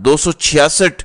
266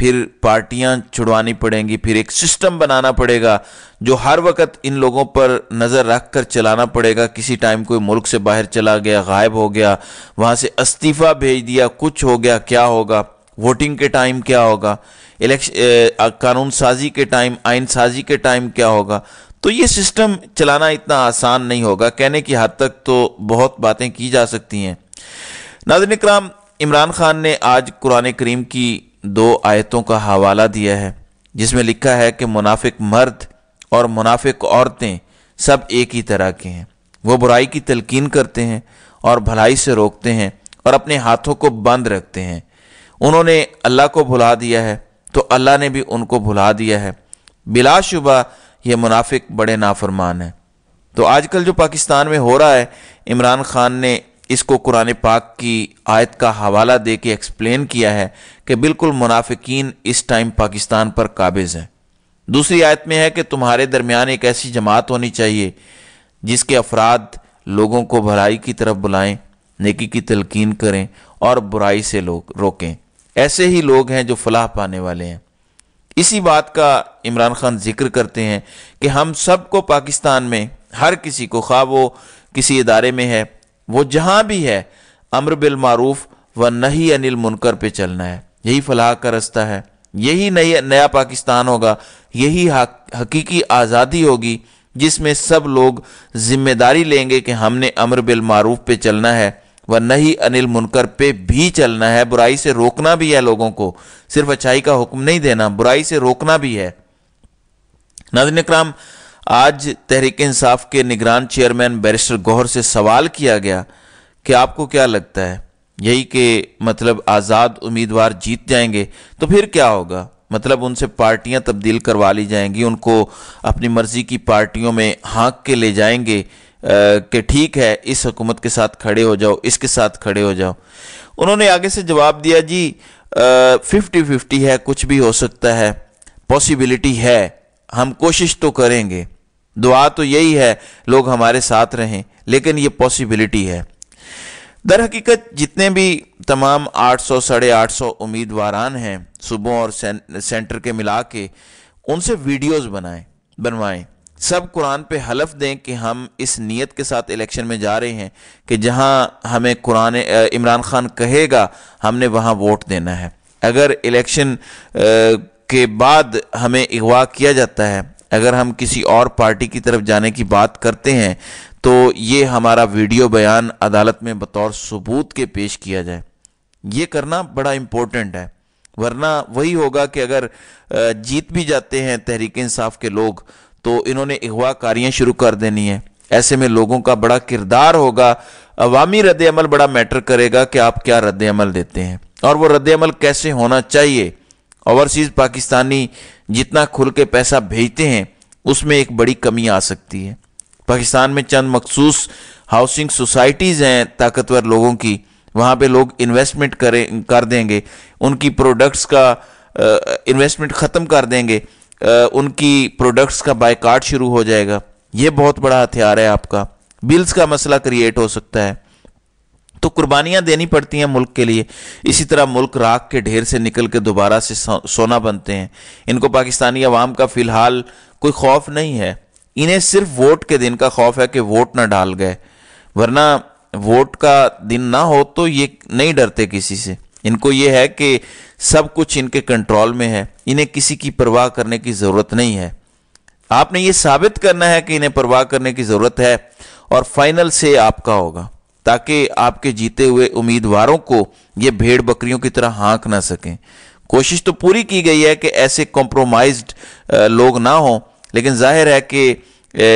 پھر پارٹیاں چھڑوانی پڑیں گی، پھر ایک سسٹم بنانا پڑے گا جو ہر وقت ان لوگوں پر نظر رکھ کر چلانا پڑے گا۔ کسی ٹائم کوئی ملک سے باہر چلا گیا، غائب ہو گیا، وہاں سے استعفیٰ بھیج دیا، کچھ ہو گیا، کیا ہوگا؟ ووٹنگ کے ٹائم کیا ہوگا؟ قانون سازی کے ٹائم، آئین سازی کے ٹائم کیا ہوگا؟ تو یہ سسٹم چلانا اتنا آسان نہیں ہوگا۔ کہنے کی حد تک تو بہت باتیں کی جا سکتی ہیں۔ ناظرین اکرام، عمران خان نے آج قرآن کریم کی 2 آیتوں کا حوالہ دیا ہے جس میں لکھا ہے کہ منافق مرد اور منافق عورتیں سب ایک ہی طرح کے ہیں، وہ برائی کی تلقین کرتے ہیں اور بھلائی سے روکتے ہیں اور اپنے ہاتھوں کو بند رکھتے ہیں۔ انہوں نے اللہ کو بھلا دیا ہے تو اللہ نے بھی ان کو بھلا دیا ہے، بلا شبہ یہ منافق بڑے نافرمان ہیں۔ تو آج کل جو پاکستان میں ہو رہا ہے، عمران خان نے اس کو قرآن پاک کی آیت کا حوالہ دے کے ایکسپلین کیا ہے کہ بالکل منافقین اس ٹائم پاکستان پر قابض ہیں۔ دوسری آیت میں ہے کہ تمہارے درمیان ایک ایسی جماعت ہونی چاہیے جس کے افراد لوگوں کو بھلائی کی طرف بلائیں، نیکی کی تلقین کریں اور برائی سے روکیں۔ ایسے ہی لوگ ہیں جو فلاح پانے والے ہیں۔ اسی بات کا عمران خان ذکر کرتے ہیں کہ ہم سب کو پاکستان میں ہر کسی کو، خواہ وہ کسی ادارے میں ہے، وہ جہاں بھی ہے، امر بالمعروف و نہی عن المنکر پہ چلنا ہے۔ یہی فلاح کا رستہ ہے، یہی نیا پاکستان ہوگا، یہی حقیقی آزادی ہوگی جس میں سب لوگ ذمہ داری لیں گے کہ ہم نے امر بالمعروف پہ چلنا ہے و نہی عن المنکر پہ بھی چلنا ہے۔ برائی سے روکنا بھی ہے، لوگوں کو صرف اچھائی کا حکم نہیں دینا، برائی سے روکنا بھی ہے۔ ناظرین اکرام، آج تحریک انصاف کے نگران چیئرمین بیرسٹر گوہر سے سوال کیا گیا کہ آپ کو کیا لگتا ہے، یہی کہ مطلب آزاد امیدوار جیت جائیں گے تو پھر کیا ہوگا؟ مطلب ان سے پارٹیاں تبدیل کروا لی جائیں گی، ان کو اپنی مرضی کی پارٹیوں میں ہانک کے لے جائیں گے کہ ٹھیک ہے اس حکومت کے ساتھ کھڑے ہو جاؤ، اس کے ساتھ کھڑے ہو جاؤ۔ انہوں نے آگے سے جواب دیا، جی 50-50 ہے، کچھ بھی ہو سکتا ہے، پاسیبلٹی ہے، ہم کوشش تو کریں گے، دعا تو یہی ہے لوگ ہمارے ساتھ رہیں، لیکن یہ پاسیبلٹی ہے۔ در حقیقت جتنے بھی تمام 800 ساڑھے 800 امیدواران ہیں صوبوں اور سینٹر کے ملا کے، ان سے ویڈیوز بنوائیں، سب قرآن پہ حلف دیں کہ ہم اس نیت کے ساتھ الیکشن میں جا رہے ہیں کہ جہاں ہمیں عمران خان کہے گا ہم نے وہاں ووٹ دینا ہے۔ اگر الیکشن کے بعد ہمیں اغوا کیا جاتا ہے، اگر ہم کسی اور پارٹی کی طرف جانے کی بات کرتے ہیں تو یہ ہمارا ویڈیو بیان عدالت میں بطور ثبوت کے پیش کیا جائے۔ یہ کرنا بڑا امپورٹنٹ ہے، ورنہ وہی ہوگا کہ اگر جیت بھی جاتے ہیں تحریک انصاف کے لوگ تو انہوں نے اغوا کاریاں شروع کر دینی ہیں۔ ایسے میں لوگوں کا بڑا کردار ہوگا، عوامی رد عمل بڑا میٹر کرے گا کہ آپ کیا رد عمل دیتے ہیں اور وہ رد عمل کیسے ہونا چاہیے۔ اوورسیز پاکستانی جتنا کھل کے پیسہ بھیجتے ہیں اس میں ایک بڑی کمی آ سکتی ہے۔ پاکستان میں چند مخصوص ہاؤسنگ سوسائٹیز ہیں طاقتور لوگوں کی، وہاں پہ لوگ انویسٹمنٹ کر دیں گے، ان کی پروڈکٹس کا انویسٹمنٹ ختم کر دیں گے، ان کی پروڈکٹس کا بائیکاٹ شروع ہو جائے گا۔ یہ بہت بڑا ہتھیار ہے آپ کا، بلز کا مسئلہ کریٹ ہو سکتا ہے۔ تو قربانیاں دینی پڑتی ہیں ملک کے لیے، اسی طرح ملک راکھ کے ڈھیر سے نکل کے دوبارہ سے سونا بنتے ہیں۔ ان کو پاکستانی عوام کا فی الحال کوئی خوف نہیں ہے، انہیں صرف ووٹ کے دن کا خوف ہے کہ ووٹ نہ ڈال گئے، ورنہ ووٹ کا دن نہ ہو تو یہ نہیں ڈرتے کسی سے۔ ان کو یہ ہے کہ سب کچھ ان کے کنٹرول میں ہے، انہیں کسی کی پرواہ کرنے کی ضرورت نہیں ہے۔ آپ نے یہ ثابت کرنا ہے کہ انہیں پرواہ کرنے کی ضرورت ہے اور فائنل سے آپ کا ہوگا، تاکہ آپ کے جیتے ہوئے امیدواروں کو یہ بھیڑ بکریوں کی طرح ہانک نہ سکیں۔ کوشش تو پوری کی گئی ہے کہ ایسے کمپرومائزڈ لوگ نہ ہوں، لیکن ظاہر ہے کہ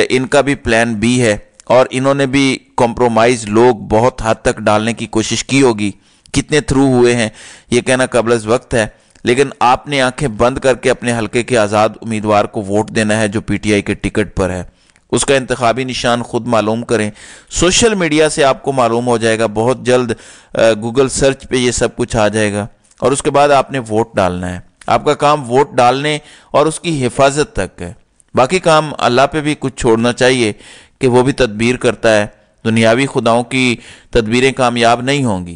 ان کا بھی پلان بی ہے اور انہوں نے بھی کمپرومائز لوگ بہت حد تک ڈالنے کی کوشش کی ہوگی۔ کتنے تھرو ہوئے ہیں یہ کہنا قبل از وقت ہے، لیکن آپ نے آنکھیں بند کر کے اپنے حلقے کے آزاد امیدوار کو ووٹ دینا ہے جو پی ٹی آئی کے ٹکٹ پر ہے۔ اس کا انتخابی نشان خود معلوم کریں، سوشل میڈیا سے آپ کو معلوم ہو جائے گا، بہت جلد گوگل سرچ پہ یہ سب کچھ آ جائے گا، اور اس کے بعد آپ نے ووٹ ڈالنا ہے۔ آپ کا کام ووٹ ڈالنے اور اس کی حفاظت تک ہے، باقی کام اللہ پہ بھی کچھ چھوڑنا چاہیے کہ وہ بھی تدبیر کرتا ہے۔ دنیاوی خداؤں کی تدبیریں کامیاب نہیں ہوں گی۔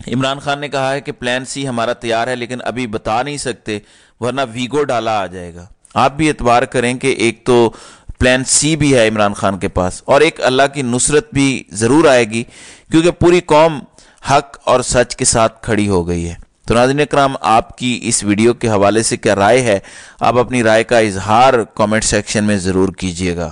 عمران خان نے کہا ہے کہ پلان سی ہمارا تیار ہے لیکن ابھی بتا نہیں سکتے ورنہ ویگو ڈالا آ جائے گا۔ آپ بھی اعتبار کریں کہ ایک تو پلان سی بھی ہے عمران خان کے پاس، اور ایک اللہ کی نصرت بھی ضرور آئے گی، کیونکہ پوری قوم حق اور سچ کے ساتھ کھڑی ہو گئی ہے۔ تو ناظرین اکرام، آپ کی اس ویڈیو کے حوالے سے کیا رائے ہے؟ آپ اپنی رائے کا اظہار کامنٹ سیکشن میں ضرور کیجیے گا۔